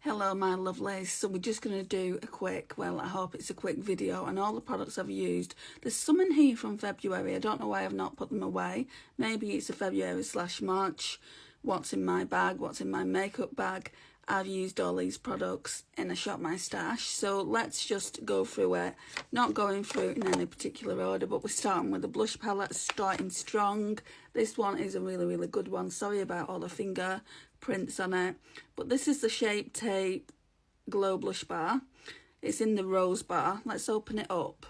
Hello my lovelies, so we're just going to do a quick, well I hope it's a quick video on all the products I've used. There's some in here from February, I don't know why I've not put them away. Maybe it's a February/March, what's in my bag, what's in my makeup bag. I've used all these products in a Shop My Stash, so let's just go through it. Not going through in any particular order, but we're starting with the blush palette, starting strong. This one is a really good one. Sorry about all the finger prints on it, but this is the Shape Tape Glow Blush Bar. It's in the Rose Bar. Let's open it up.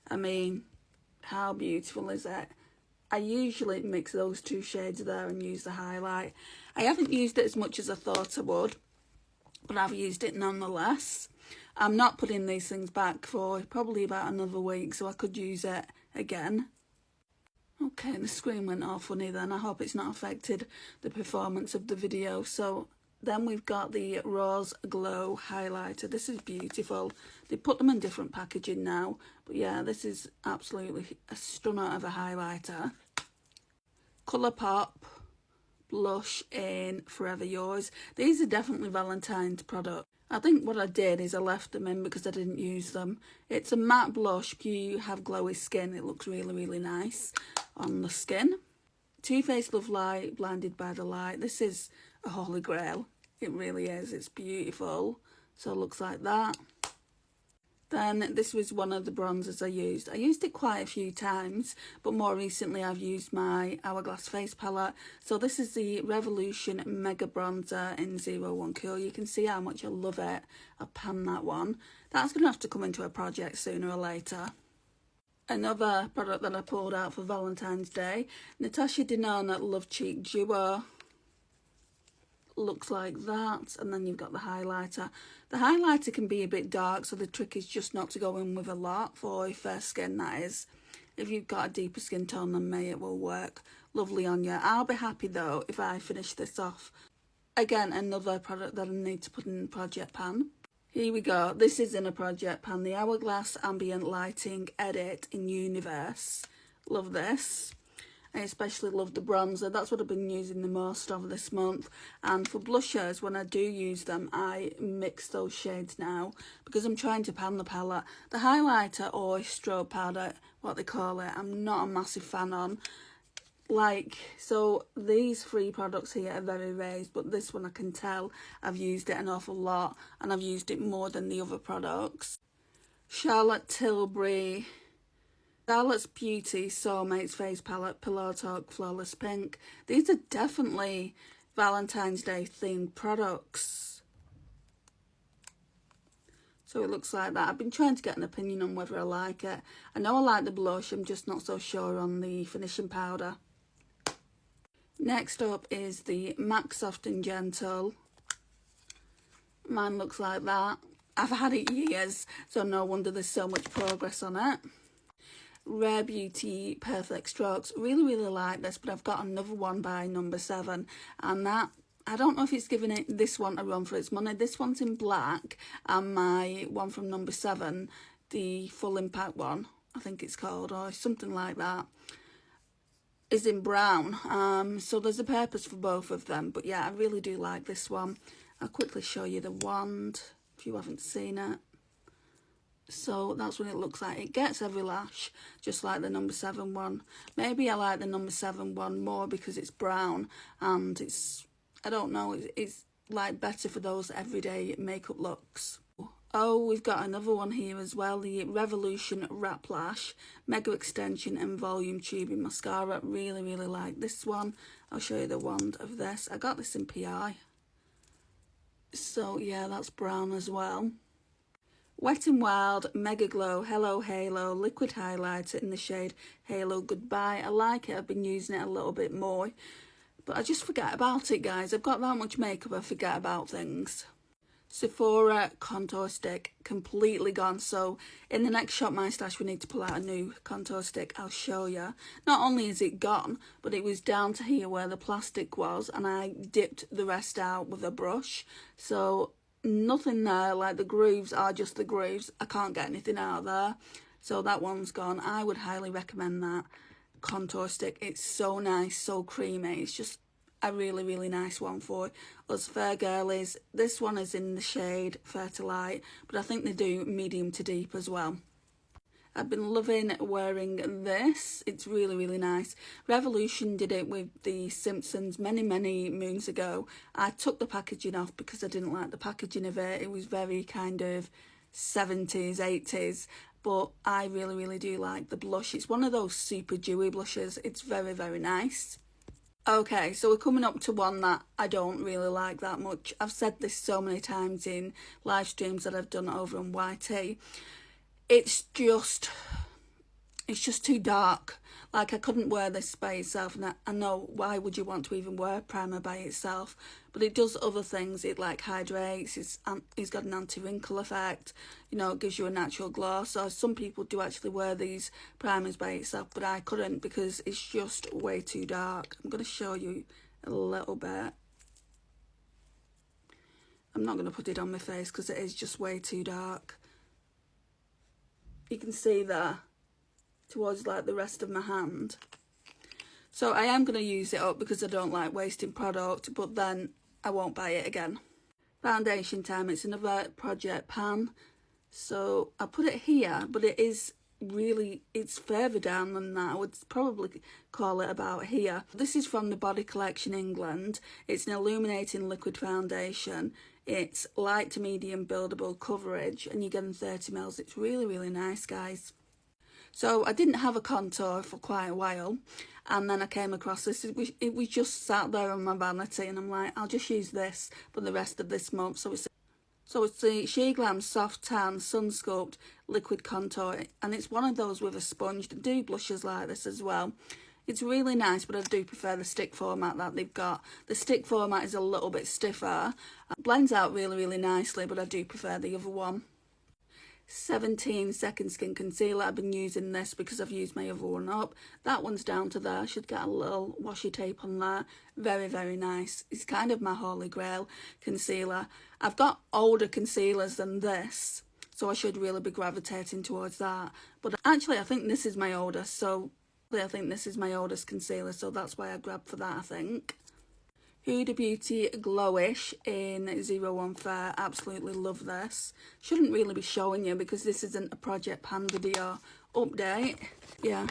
I mean, how beautiful is it? I usually mix those two shades there and use the highlight. I haven't used it as much as I thought I would, but I've used it nonetheless. I'm not putting these things back for probably about another week, so I could use it again. Okay, the screen went all funny then. I hope it's not affected the performance of the video. So then we've got the Rose Glow highlighter. This is beautiful. They put them in different packaging now, but yeah, this is absolutely a stunner of a highlighter. Colourpop blush in Forever Yours. These are definitely Valentine's products. I think what I did is I left them in because I didn't use them. It's a matte blush. If you have glowy skin, it looks really nice on the skin. Too Faced Love Light, Blinded by the Light. This is a holy grail. It really is. It's beautiful. So it looks like that. Then this was one of the bronzers I used. I used it quite a few times, but more recently I've used my Hourglass face palette. So this is the Revolution Mega Bronzer in 01 Cool. You can see how much I love it. I've panned that one. That's going to have to come into a project sooner or later. Another product that I pulled out for Valentine's Day, Natasha Denona Love Cheek Duo. Looks like that, and then you've got the highlighter. The highlighter can be a bit dark, so the trick is just not to go in with a lot for fair skin, that is. If you've got a deeper skin tone than me, it will work lovely on you. I'll be happy though if I finish this off. Again, another product that I need to put in the project pan. Here we go. This is in a project pan, the Hourglass Ambient Lighting Edit in Universe. Love this. I especially love the bronzer. That's what I've been using the most of this month. And for blushers, when I do use them, I mix those shades now because I'm trying to pan the palette. The highlighter or strobe powder, what they call it, I'm not a massive fan on. So these three products here are very raised, but this one I can tell I've used it an awful lot and I've used it more than the other products. Tilbury Charlotte's Beauty Soulmates Face Palette Pillow Talk Flawless Pink. These are definitely Valentine's Day themed products. So it looks like that. I've been trying to get an opinion on whether I like it. I know I like the blush, I'm just not so sure on the finishing powder. Next up is the M.A.C Soft and Gentle. Mine looks like that. I've had it years, so no wonder there's so much progress on it. Rare Beauty Perfect Strokes. Really like this, but I've got another one by number 7, and that, I don't know if it's giving this one a run for its money. This one's in black, and my one from number 7, the Full Impact one, I think it's called, or something like that, is in brown. So there's a purpose for both of them, but yeah, I really do like this one. I'll quickly show you the wand if you haven't seen it. So that's what it looks like. It gets every lash, just like the number 7 one. Maybe I like the number 7 one more because it's brown and it's, I don't know, it's like better for those everyday makeup looks. Oh, we've got another one here as well, the Revolution Wrap Lash Mega Extension and Volume Tubing Mascara. Really like this one. I'll show you the wand of this. I got this in PI. So yeah, that's brown as well. Wet n Wild Megaglow Hello Halo Liquid Highlighter in the shade Halo Goodbye. I like it. I've been using it a little bit more, but I just forget about it, guys. I've got that much makeup, I forget about things. Sephora Contour Stick, completely gone. So in the next Shop My Stash, we need to pull out a new contour stick. I'll show you. Not only is it gone, but it was down to here where the plastic was, and I dipped the rest out with a brush. So nothing there, like the grooves are just the grooves. I can't get anything out of there. So that one's gone. I would highly recommend that contour stick. It's so nice, so creamy. It's just a really, really nice one for us fair girlies. This one is in the shade Fair to Light, but I think they do medium to deep as well. I've been loving wearing this. It's really, really nice. Revolution did it with the Simpsons many, many moons ago. I took the packaging off because I didn't like the packaging of it. It was very kind of 70s, 80s. But I really, really do like the blush. It's one of those super dewy blushes. It's very, very nice. Okay, so we're coming up to one that I don't really like that much. I've said this so many times in live streams that I've done over on YT. It's just too dark. Like, I couldn't wear this by itself, and I know, why would you want to even wear primer by itself? But it does other things. It like hydrates, it's got an anti-wrinkle effect, you know, it gives you a natural glow. So some people do actually wear these primers by itself, but I couldn't because it's just way too dark. I'm going to show you a little bit. I'm not going to put it on my face because it is just way too dark. You can see there towards like the rest of my hand. So I am going to use it up because I don't like wasting product, but then I won't buy it again. Foundation time. It's another Project Pan. So I put it here, but it is really, it's further down than that. I would probably call it about here. This is from the Body Collection England. It's an illuminating liquid foundation. It's light to medium buildable coverage, and you're getting 30ml. It's really, really nice, guys. So I didn't have a contour for quite a while, and then I came across this. It was just sat there on my vanity, and I'm like, I'll just use this for the rest of this month. So it's the She Glam Soft Tan Sun Sculpt Liquid Contour, and it's one of those with a sponge. They do blushes like this as well. It's really nice, but I do prefer the stick format that they've got. The stick format is a little bit stiffer. It blends out really, really nicely, but I do prefer the other one. 17 Second Skin Concealer. I've been using this because I've used my other one up. That one's down to there. Should get a little washi tape on there. Very, very nice. It's kind of my holy grail concealer. I've got older concealers than this, so I should really be gravitating towards that. But actually, I think this is my oldest, so I think this is my oldest concealer, so that's why I grabbed for that, I think. Huda Beauty Glowish in 01 Fair. Absolutely love this. Shouldn't really be showing you because this isn't a Project Pan video update. Yeah.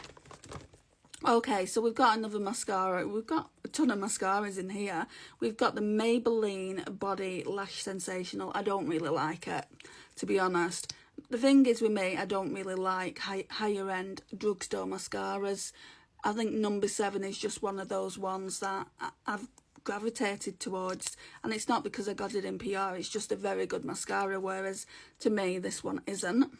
Okay, so we've got another mascara. We've got a ton of mascaras in here. We've got the Maybelline Body Lash Sensational. I don't really like it, to be honest. The thing is with me, I don't really like higher end drugstore mascaras. I think number 7 is just one of those ones that I've gravitated towards, and it's not because I got it in PR, it's just a very good mascara, whereas to me this one isn't.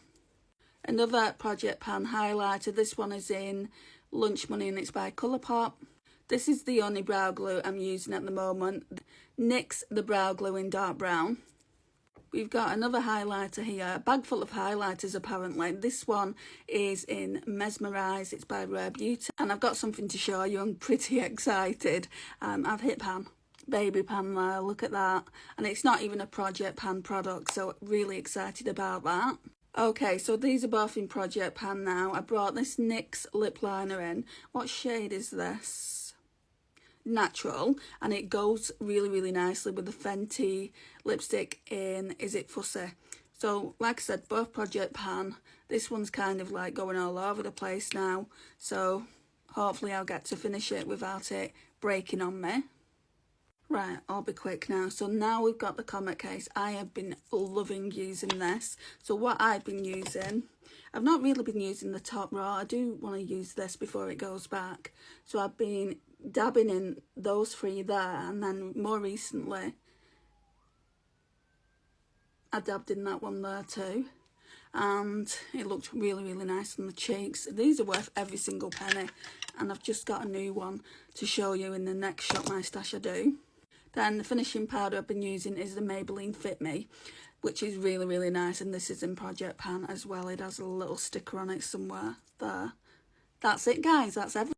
Another Project Pan highlighter. This one is in Lunch Money and it's by Colourpop. This is the only brow glue I'm using at the moment. NYX the brow glue in dark brown. We've got another highlighter here, a bag full of highlighters apparently. This one is in Mesmerise, it's by Rare Beauty. And I've got something to show you, I'm pretty excited. I've hit pan, baby pan there, look at that. And it's not even a Project Pan product, so really excited about that. Okay, so these are both in Project Pan now. I brought this NYX Lipliner in. What shade is this? Naturel, and it goes really, really nicely with the Fenty lipstick in Is It Fussy. So like I said, both Project Pan. This one's kind of like going all over the place now, so hopefully I'll get to finish it without it breaking on me. Right, I'll be quick now. So now we've got the Comet case. I have been loving using this. So what I've been using, I've not really been using the top row. I do want to use this before it goes back. So I've been dabbing in those 3 there, and then more recently I dabbed in that one there too, and it looked really, really nice on the cheeks. These are worth every single penny, and I've just got a new one to show you in the next Shop My Stash I do. Then the finishing powder I've been using is the Maybelline Fit Me, which is really, really nice, and this is in Project Pan as well. It has a little sticker on it somewhere there. That's it, guys, that's everything.